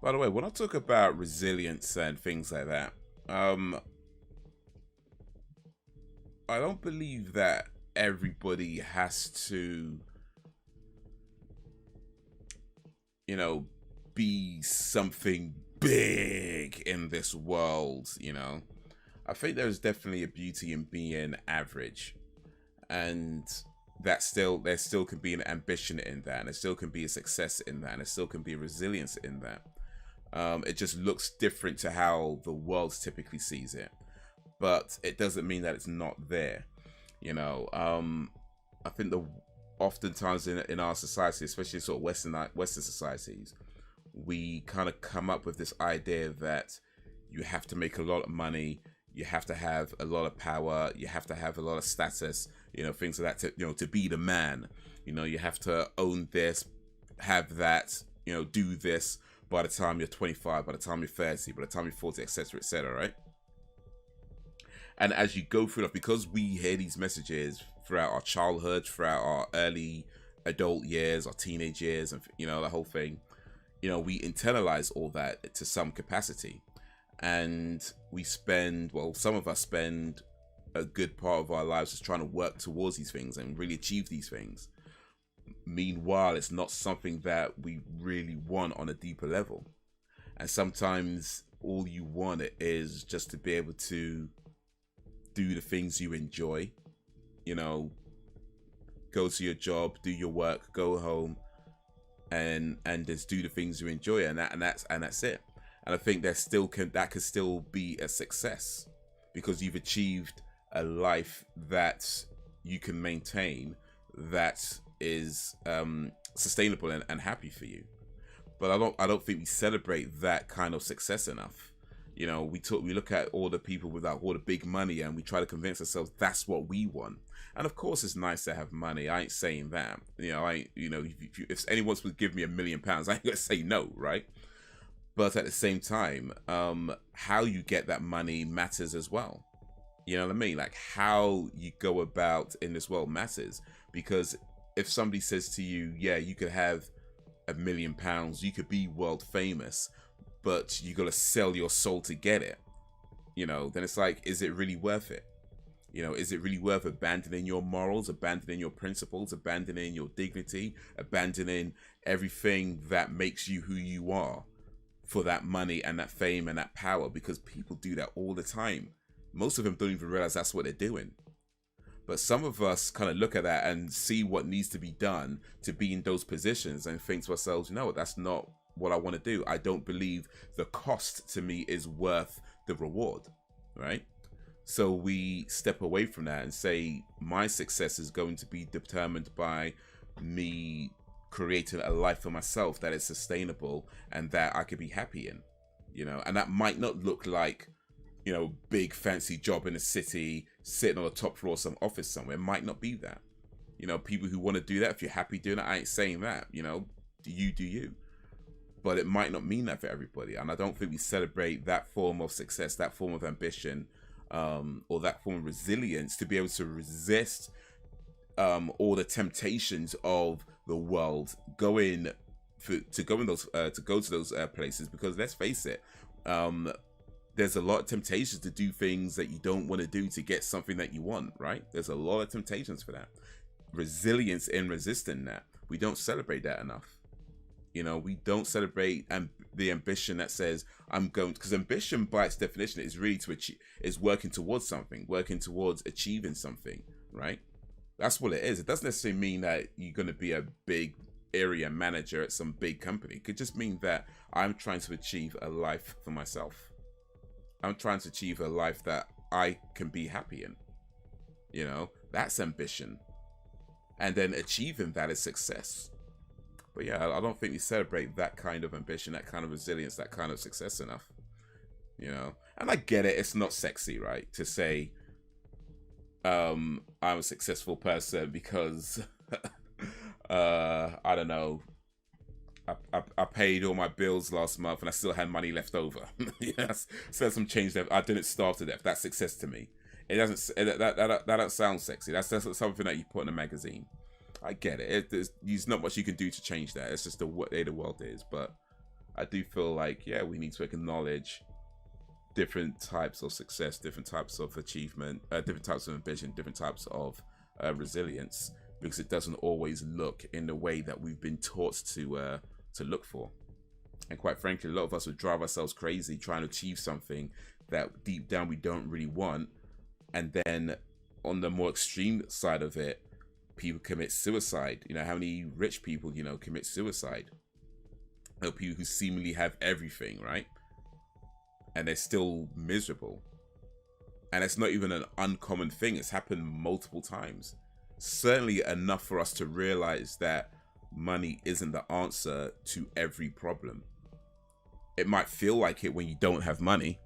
By the way, when I talk about resilience and things like that, I don't believe that everybody has to, you know, be something big in this world, you know. I think there's definitely a beauty in being average, and there still can be an ambition in that, and there still can be a success in that, and there still can be a resilience in that. It just looks different to how the world typically sees it, but it doesn't mean that it's not there. You know, I think oftentimes in our society, especially sort of Western societies, we kind of come up with this idea that you have to make a lot of money, you have to have a lot of power, you have to have a lot of status, you know, things like that to be the man. You know, you have to own this, have that, you know, do this by the time you're 25, by the time you're 30, by the time you're 40, etc., etc., right? And as you go through life, because we hear these messages throughout our childhood, throughout our early adult years, our teenage years, and, you know, the whole thing, you know, we internalize all that to some capacity. And we spend, well, some of us spend a good part of our lives just trying to work towards these things and really achieve these things. Meanwhile, it's not something that we really want on a deeper level. And sometimes all you want is just to be able to do the things you enjoy, you know, go to your job, do your work, go home, and just do the things you enjoy, and that's it. And I think that could still be a success, because you've achieved a life that you can maintain, that is sustainable and happy for you. But I don't think we celebrate that kind of success enough. You know, we look at all the people with all the big money, and we try to convince ourselves that's what we want. And of course, it's nice to have money. I ain't saying that. You know, if anyone would give me £1 million, I ain't gonna say no, right? But at the same time, how you get that money matters as well. You know what I mean? Like, how you go about in this world matters. Because if somebody says to you, yeah, you could have £1 million, you could be world famous, but you gotta sell your soul to get it, you know, then it's like, is it really worth it? You know, is it really worth abandoning your morals, abandoning your principles, abandoning your dignity, abandoning everything that makes you who you are for that money and that fame and that power? Because people do that all the time. Most of them don't even realize that's what they're doing. But some of us kind of look at that and see what needs to be done to be in those positions and think to ourselves, no, that's not what I want to do. I don't believe the cost to me is worth the reward, right? So we step away from that and say, my success is going to be determined by me creating a life for myself that is sustainable and that I could be happy in, you know. And that might not look like, you know, big fancy job in a city, sitting on the top floor of some office somewhere. It might not be that. You know, people who want to do that, if you're happy doing it, I ain't saying that, you know, do you. But it might not mean that for everybody. And I don't think we celebrate that form of success, that form of ambition, or that form of resilience to be able to resist all the temptations of the world, to go to those places. Because let's face it, there's a lot of temptations to do things that you don't want to do to get something that you want, right? There's a lot of temptations for that. Resilience in resisting that. We don't celebrate that enough. You know, we don't celebrate the ambition that says, because ambition by its definition is really is working towards something, working towards achieving something, right? That's what it is. It doesn't necessarily mean that you're going to be a big area manager at some big company. It could just mean that I'm trying to achieve a life for myself. I'm trying to achieve a life that I can be happy in. You know, that's ambition. And then achieving that is success. But yeah, I don't think we celebrate that kind of ambition, that kind of resilience, that kind of success enough. You know, and I get it. It's not sexy, right, to say I'm a successful person because I don't know, I paid all my bills last month and I still had money left over. Yes, so some change there. I didn't starve to death. That's success to me. It doesn't. That don't sound sexy. That's something that you put in a magazine. I get it. There's not much you can do to change that. It's just the way the world is. But I do feel like, yeah, we need to acknowledge different types of success, different types of achievement, different types of ambition, different types of resilience, because it doesn't always look in the way that we've been taught to look for. And quite frankly, a lot of us would drive ourselves crazy trying to achieve something that deep down we don't really want. And then on the more extreme side of it, people commit suicide. You know, how many rich people, you know, commit suicide? You know, people who seemingly have everything, right? And they're still miserable. And it's not even an uncommon thing. It's happened multiple times. Certainly enough for us to realize that money isn't the answer to every problem. It might feel like it when you don't have money,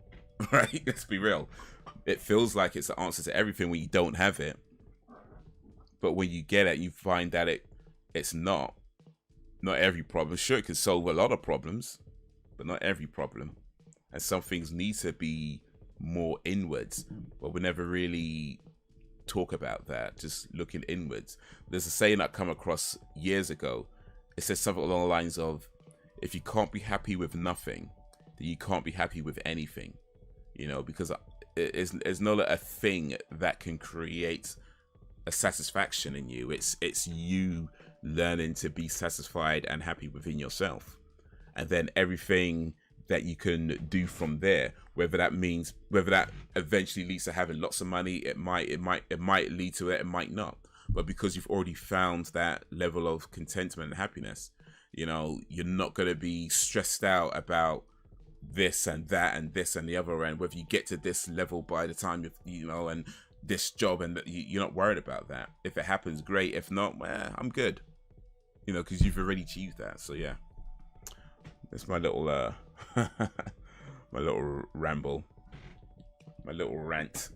right? Let's be real. It feels like it's the answer to everything when you don't have it. But when you get it, you find that it's not every problem. Sure, it can solve a lot of problems, but not every problem. And some things need to be more inwards, but we never really talk about that, just looking inwards. There's a saying that I come across years ago. It says something along the lines of, if you can't be happy with nothing, then you can't be happy with anything. You know, because it's not a thing that can create a satisfaction in you. It's you learning to be satisfied and happy within yourself, and then everything that you can do from there, whether that eventually leads to having lots of money, it might lead to it might not. But because you've already found that level of contentment and happiness, you know, you're not going to be stressed out about this and that and this and the other, and whether you get to this level by the time you know, and this job, and you're not worried about that. If it happens, great. If not, well, I'm good, you know, because you've already achieved that. So yeah, that's my little my little ramble, my little rant.